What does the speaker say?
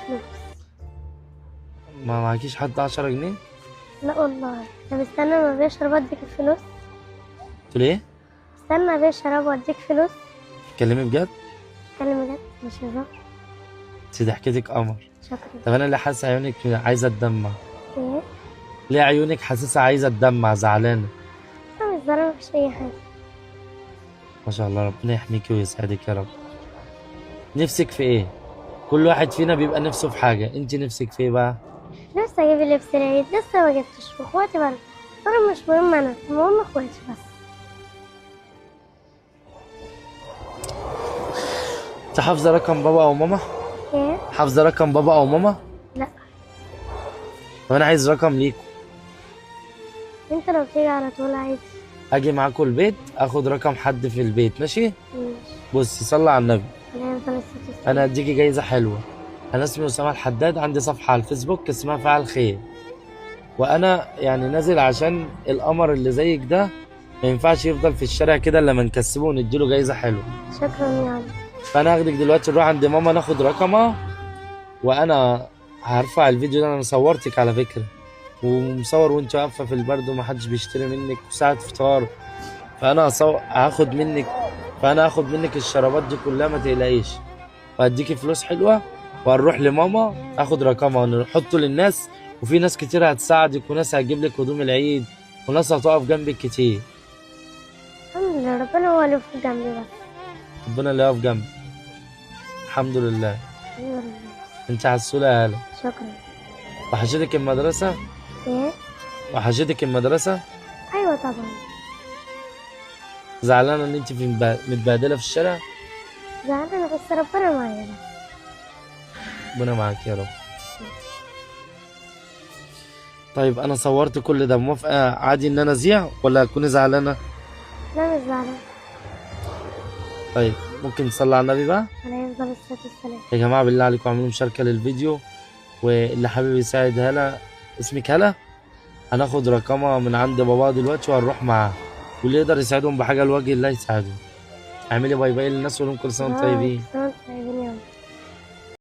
فلوس. ما معكيش حتى 10 جنيه؟ لا والله. طب استنى ما ابيع شراب اديك الفلوس. تقول ايه؟ استنى ابيع شراب واديك فلوس. تكلمي بجد؟ اتكلم بجد مش هزار. انت ضحكتك قمر. شكرا. طب انا اللي حاسس عيونك عايزه تدمع. ايه؟ ليه عيونك حاسسها عايزه تدمع زعلانه؟ انا مش زعلانة، مفيش اي حاجة. ما شاء الله، ربنا يحميكي ويسعدك يا رب. نفسك في ايه؟ كل واحد فينا بيبقى نفسه في حاجه، انت نفسك في ايه بقى؟ لسه اجيب اللبس العيد، لسه ما جبتش، واخواتي برضه. طبعا مش مهم انا، المهم اخواتي بس. انت حافظه رقم بابا او ماما؟ ايه؟ حافظه رقم بابا او ماما؟ لا. طب انا عايز رقم ليكم. انت لو بتيجي على طول عادي. اجي معاكم البيت اخد رقم حد في البيت، ماشي؟ ماشي. بصي صلي على النبي. عليه الصلاة والسلام. انا هديكي جايزه حلوه. انا اسمي اسامه الحداد، عندي صفحه على الفيسبوك اسمها فعل خير، وانا يعني نازل عشان القمر اللي زيك ده ما ينفعش يفضل في الشارع كده الا لما نكسبه ونديله جايزه حلوه. شكرا يا عم. فانا هاخدك دلوقتي نروح عند ماما ناخد رقمها، وانا هرفع الفيديو ده. انا صورتك على فكره ومصور وانت واقفه في البرد ومحدش بيشتري منك وساعه فطار، فانا هاخد منك الشرابات دي كلها، ما تقلقيش، وهديكي فلوس حلوه، وهنروح لماما اخد رقمها ونحطه للناس، وفي ناس كتير هتساعدك وناس هتجيب لك هدوم العيد وناس هتقف جنبك كتير. الحمد لله، ربنا هو اللي في جنبي بس. ربنا اللي يقف جنبك. الحمد لله. الحمد لله. انت عسولة يا هلا. شكرا. وحشتك المدرسة؟ ايه؟ وحشتك المدرسة؟ ايوه طبعا. زعلانة ان انت متبهدلة في الشارع؟ زعلانة بس ربنا معايا بس. ربنا معاك يا رب. طيب انا صورت كل ده، موافقة عادي ان انا اذيع ولا تكوني زعلانة؟ لا مش زعلانة. طيب ممكن تصلي على النبي بقى؟ عليه الصلاة والسلام. يا جماعة بالله عليكم اعملوا مشاركة للفيديو، واللي حابب يساعد هلا، اسمك هلا؟ هناخد رقمها من عند باباها دلوقتي وهنروح معاها، واللي يقدر يساعدهم بحاجة لوجه الله يساعدهم. اعملي باي باي للناس وقول لهم كل سنة وانتم طيبين.